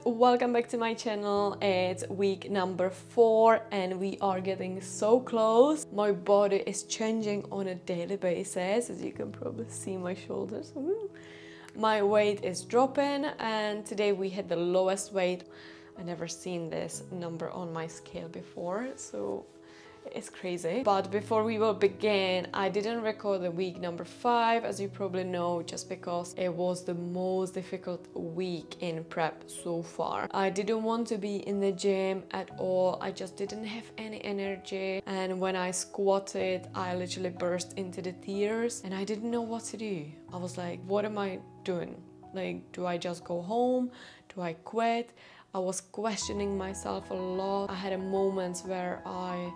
Welcome back to my channel. It's week number 4 and we are getting so close. My body is changing on a daily basis, as you can probably see my shoulders. Woo. My weight is dropping and today we hit the lowest weight. I never seen this number on my scale before, so it's crazy. But before we will begin, I didn't record the week number 5, as you probably know, just because it was the most difficult week in prep so far. I didn't want to be in the gym at all. I just didn't have any energy, and when I squatted, I literally burst into the tears and I didn't know what to do. I was like, what am I doing? Like, do I just go home? Do I quit? I was questioning myself a lot. I had moments where I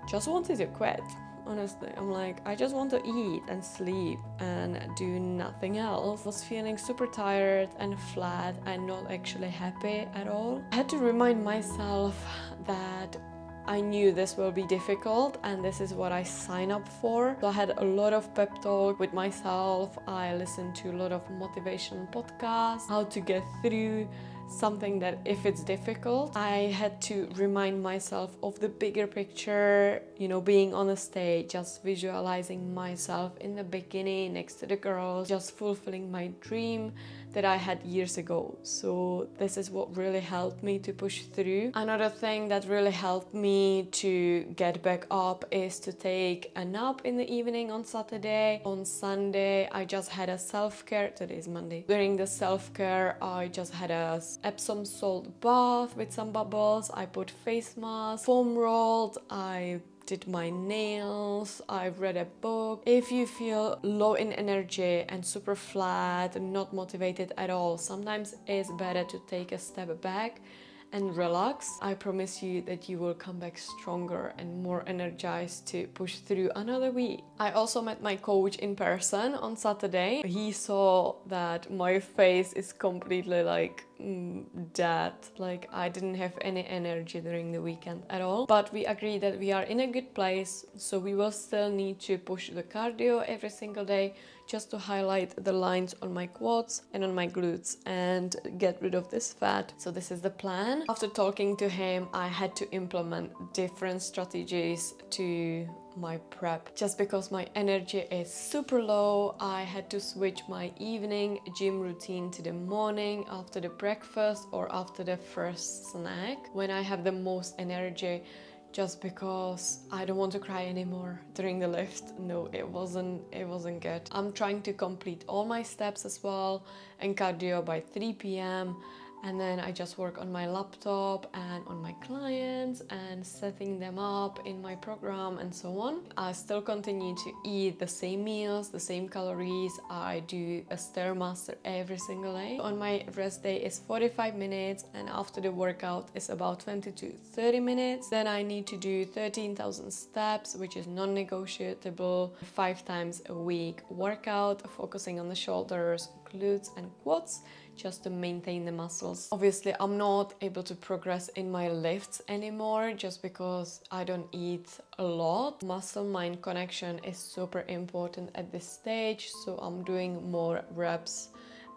just wanted to quit, honestly. I'm like, I just want to eat and sleep and do nothing else. I was feeling super tired and flat and not actually happy at all. I had to remind myself that I knew this will be difficult and this is what I sign up for. So I had a lot of pep talk with myself. I listened to a lot of motivational podcasts, how to get through something that if it's difficult. I had to remind myself of the bigger picture, being on a stage, just visualizing myself in the bikini next to the girls, just fulfilling my dream that I had years ago. So this is what really helped me to push through. Another thing that really helped me to get back up is to take a nap in the evening on Saturday. On Sunday, I just had a self-care. Today is Monday. During the self-care, I just had a Epsom salt bath with some bubbles. I put face mask, foam rolled. I did my nails, I read a book. If you feel low in energy and super flat, not motivated at all, sometimes it's better to take a step back and relax. I promise you that you will come back stronger and more energized to push through another week. I also met my coach in person on Saturday. He saw that my face is completely dead. Like, I didn't have any energy during the weekend at all. But we agreed that we are in a good place, so we will still need to push the cardio every single day just to highlight the lines on my quads and on my glutes and get rid of this fat. So this is the plan. After talking to him, I had to implement different strategies to my prep. Just because my energy is super low, I had to switch my evening gym routine to the morning after the breakfast or after the first snack when I have the most energy, just because I don't want to cry anymore during the lift. No, it wasn't good. I'm trying to complete all my steps as well and cardio by 3 p.m. and then I just work on my laptop and on my clients and setting them up in my program and so on. I still continue to eat the same meals, the same calories. I do a Stairmaster every single day. On my rest day is 45 minutes and after the workout is about 20 to 30 minutes. Then I need to do 13,000 steps, which is non-negotiable, 5 times a week workout, focusing on the shoulders, glutes and quads, just to maintain the muscles. Obviously, I'm not able to progress in my lifts anymore just because I don't eat a lot. Muscle-mind connection is super important at this stage, so I'm doing more reps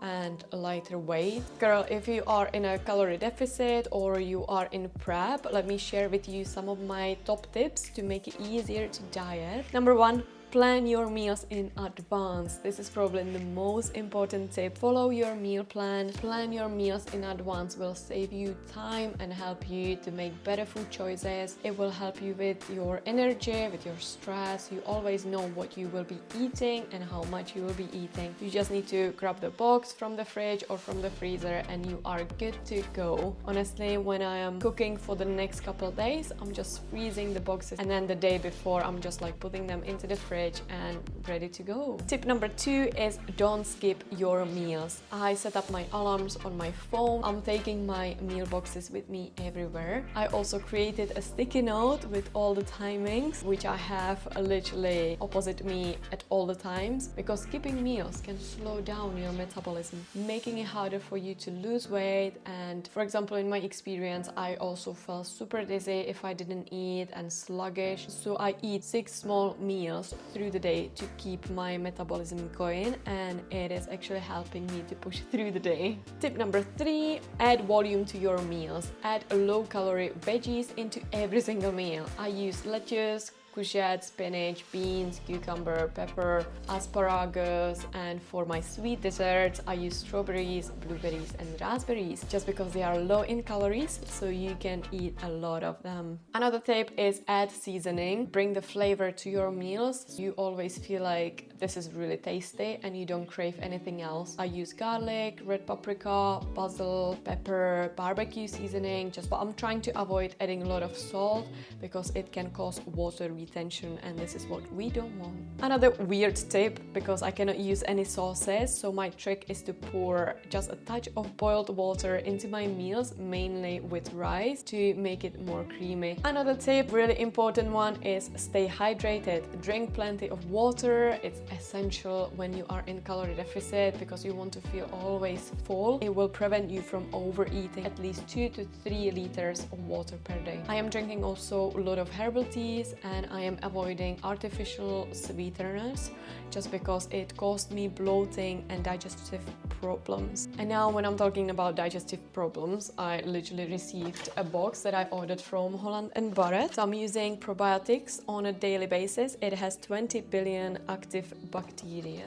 and a lighter weight. Girl, if you are in a calorie deficit or you are in prep, let me share with you some of my top tips to make it easier to diet. Number 1, plan your meals in advance. This is probably the most important tip. Follow your meal plan. Plan your meals in advance will save you time and help you to make better food choices. It will help you with your energy, with your stress. You always know what you will be eating and how much you will be eating. You just need to grab the box from the fridge or from the freezer and you are good to go. Honestly, when I am cooking for the next couple of days, I'm just freezing the boxes and then the day before I'm just like putting them into the fridge and ready to go. Tip number 2 is don't skip your meals. I set up my alarms on my phone. I'm taking my meal boxes with me everywhere. I also created a sticky note with all the timings, which I have literally opposite me at all the times, because skipping meals can slow down your metabolism, making it harder for you to lose weight. And for example, in my experience, I also felt super dizzy if I didn't eat and sluggish. So I eat 6 small meals through the day to keep my metabolism going, and it is actually helping me to push through the day. Tip number 3, add volume to your meals. Add low-calorie veggies into every single meal. I use lettuce, courgette, spinach, beans, cucumber, pepper, asparagus, and for my sweet desserts I use strawberries, blueberries and raspberries just because they are low in calories, so you can eat a lot of them. Another tip is add seasoning. Bring the flavor to your meals. You always feel like this is really tasty and you don't crave anything else. I use garlic, red paprika, basil, pepper, barbecue seasoning, but I'm trying to avoid adding a lot of salt because it can cause water retention, and this is what we don't want. Another weird tip, because I cannot use any sauces, so my trick is to pour just a touch of boiled water into my meals, mainly with rice, to make it more creamy. Another tip, really important one, is stay hydrated. Drink plenty of water. It's essential when you are in calorie deficit because you want to feel always full. It will prevent you from overeating. At least 2 to 3 liters of water per day. I am drinking also a lot of herbal teas, and I am avoiding artificial sweeteners just because it caused me bloating and digestive problems. And now when I'm talking about digestive problems, I literally received a box that I ordered from Holland & Barrett. So I'm using probiotics on a daily basis. It has 20 billion active bacteria.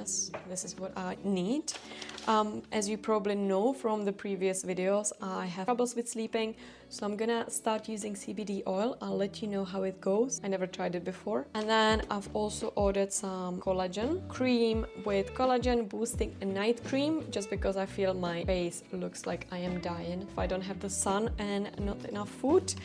This is what I need. As you probably know from the previous videos, I have troubles with sleeping, so I'm gonna start using CBD oil. I'll let you know how it goes. I never tried it before. And then I've also ordered some collagen cream with collagen boosting a night cream, just because I feel my face looks like I am dying if I don't have the sun and not enough food.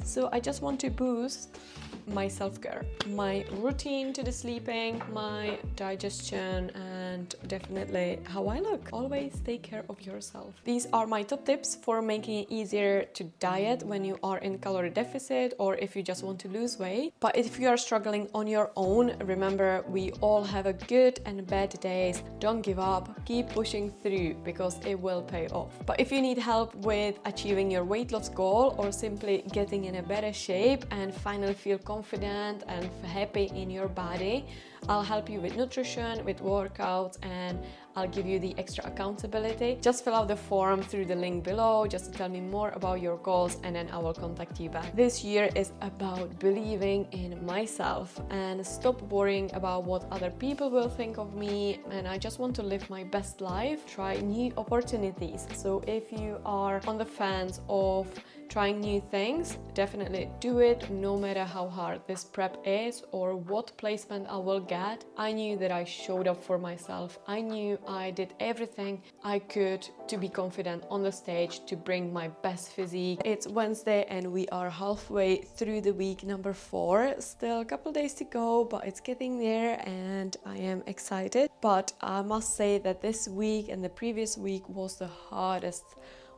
So I just want to boost my self-care, my routine to the sleeping, my digestion, and definitely how I look. Always take care of yourself. These are my top tips for making it easier to diet when you are in calorie deficit or if you just want to lose weight. But if you are struggling on your own, remember, we all have a good and bad days. Don't give up, keep pushing through because it will pay off. But if you need help with achieving your weight loss goal or simply getting in a better shape and finally feel confident and happy in your body, I'll help you with nutrition, with workouts, and I'll give you the extra accountability. Just fill out the form through the link below just to tell me more about your goals, and then I will contact you back. This year is about believing in myself and stop worrying about what other people will think of me, and I just want to live my best life, try new opportunities. So if you are on the fence of trying new things, definitely do it, no matter how hard this prep is or what placement I will get. I knew that I showed up for myself. I knew I did everything I could to be confident on the stage, to bring my best physique. It's Wednesday and we are halfway through the week number 4. Still a couple days to go, but it's getting there and I am excited. But I must say that this week and the previous week was the hardest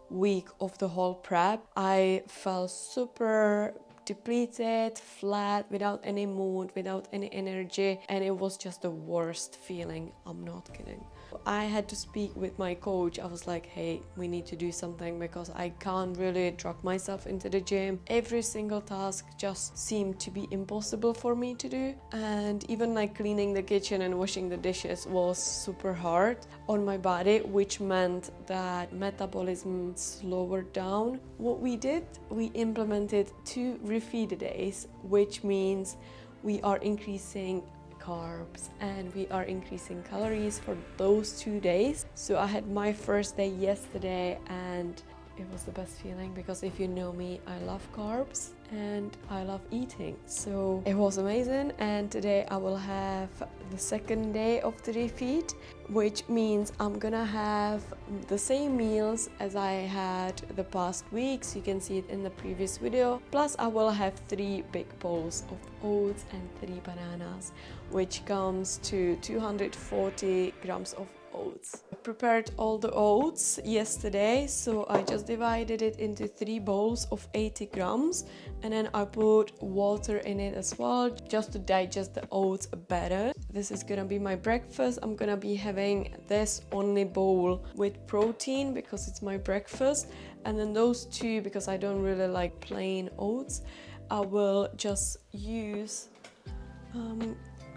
week of the whole prep. I felt super depleted, flat, without any mood, without any energy, and it was just the worst feeling. I'm not kidding. I had to speak with my coach. I was like, hey, we need to do something because I can't really drag myself into the gym. Every single task just seemed to be impossible for me to do, and even like cleaning the kitchen and washing the dishes was super hard on my body, which meant that metabolism slowed down. What we did, we implemented 2 refeed days, which means we are increasing carbs and we are increasing calories for those 2 days. So I had my first day yesterday and it was the best feeling because if you know me, I love carbs and I love eating. So it was amazing, and today I will have the second day of the refeed, which means I'm gonna have the same meals as I had the past weeks. You can see it in the previous video. Plus I will have 3 big bowls of oats and 3 bananas, which comes to 240 grams of oats. I prepared all the oats yesterday, so I just divided it into 3 bowls of 80 grams, and then I put water in it as well just to digest the oats better. This is gonna be my breakfast. I'm gonna be having this only bowl with protein because it's my breakfast, and then those 2, because I don't really like plain oats, I will just use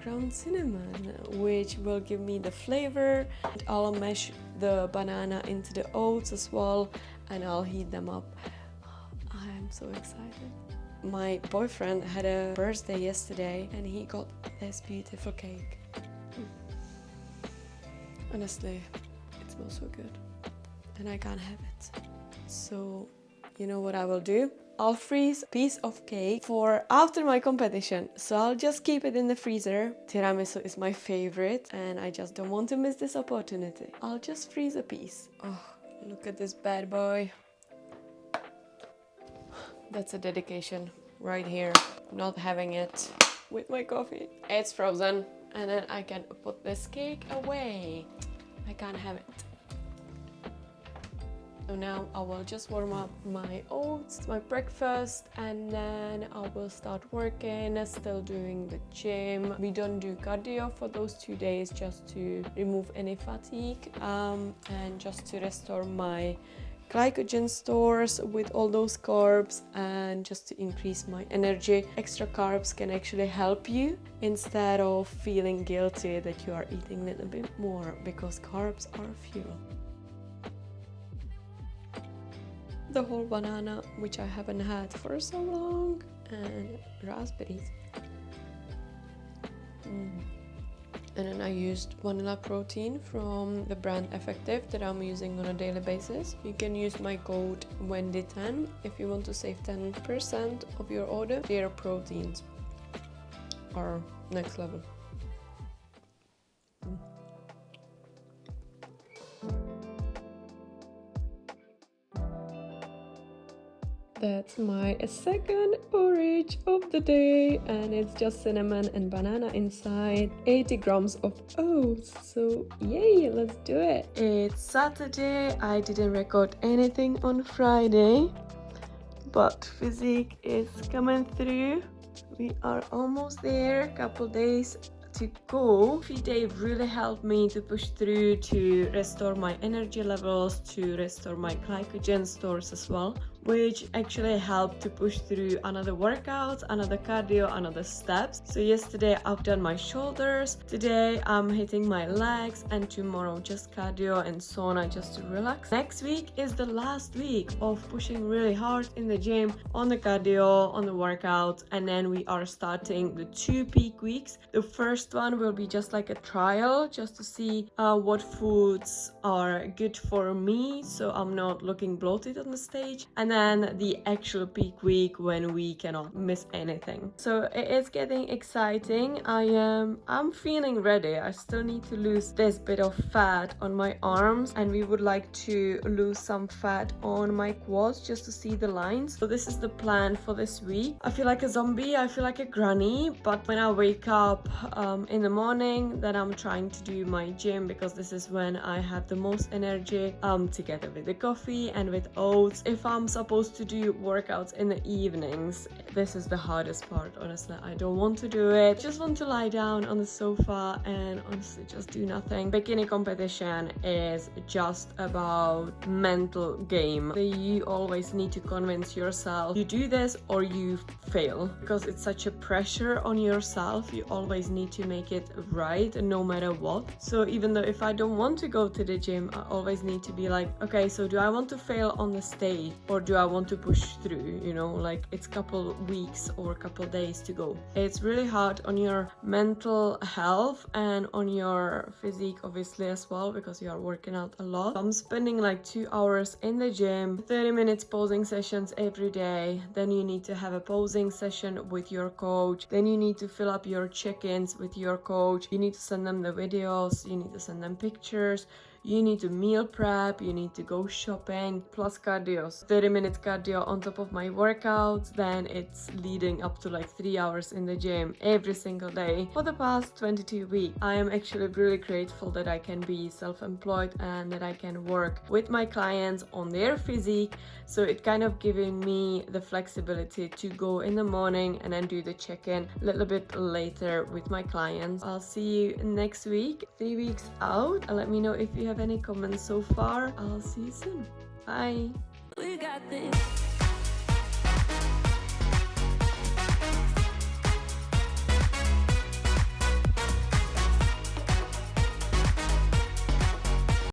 ground cinnamon, which will give me the flavor. I'll mash the banana into the oats as well, and I'll heat them up. I am so excited. My boyfriend had a birthday yesterday and he got this beautiful cake. Honestly, it smells so good and I can't have it. So you know what I will do? I'll freeze a piece of cake for after my competition. So I'll just keep it in the freezer. Tiramisu is my favorite and I just don't want to miss this opportunity. I'll just freeze a piece. Oh, look at this bad boy. That's a dedication right here. Not having it with my coffee. It's frozen and then I can put this cake away. I can't have it. So now I will just warm up my oats, my breakfast, and then I will start working, still doing the gym. We don't do cardio for those 2 days just to remove any fatigue and just to restore my glycogen stores with all those carbs and just to increase my energy. Extra carbs can actually help you instead of feeling guilty that you are eating a little bit more because carbs are fuel. The whole banana, which I haven't had for so long, and raspberries. And then I used vanilla protein from the brand Effective that I'm using on a daily basis. You can use my code Wendy10 if you want to save 10% of your order. Their proteins are next level. That's my second porridge of the day and it's just cinnamon and banana inside, 80 grams of oats, so yay, let's do it. It's Saturday, I didn't record anything on Friday, but physique is coming through. We are almost there, couple days to go. They really helped me to push through to restore my energy levels, to restore my glycogen stores as well, which actually helped to push through another workout, another cardio, another steps. So yesterday I've done my shoulders, today I'm hitting my legs, and tomorrow just cardio and sauna just to relax. Next week is the last week of pushing really hard in the gym on the cardio, on the workout, and then we are starting the 2 peak weeks. The first one will be just like a trial, just to see what foods are good for me, so I'm not looking bloated on the stage, and then the actual peak week when we cannot miss anything. So it's getting exciting. I'm feeling ready. I still need to lose this bit of fat on my arms, and we would like to lose some fat on my quads just to see the lines. So this is the plan for this week. I feel like a zombie, I feel like a granny, but when I wake up in the morning, then I'm trying to do my gym because this is when I have the most energy, together with the coffee and with oats. If I'm supposed to do workouts in the evenings, this is the hardest part. Honestly, I don't want to do it. Just want to lie down on the sofa and honestly just do nothing. Bikini competition is just about mental game. You always need to convince yourself you do this or you fail, because it's such a pressure on yourself. You always need to make it right no matter what. So even though if I don't want to go to the gym, I always need to be like, okay, so do I want to fail on the stage or do I want to push through? You know, like it's couple weeks or couple days to go. It's really hard on your mental health and on your physique obviously as well, because you are working out a lot. I'm spending like 2 hours in the gym, 30 minutes posing sessions every day. Then you need to have a posing session with your coach. Then you need to fill up your check-ins with your coach. You need to send them the videos, you need to send them pictures, you need to meal prep, you need to go shopping, plus cardios. 30 minutes cardio on top of my workouts, then it's leading up to like 3 hours in the gym every single day for the past 22 weeks. I am actually really grateful that I can be self-employed and that I can work with my clients on their physique. So it kind of giving me the flexibility to go in the morning and then do the check-in a little bit later with my clients. I'll see you next week, 3 weeks out. Let me know if you have any comments so far. I'll see you soon. Bye. We got this.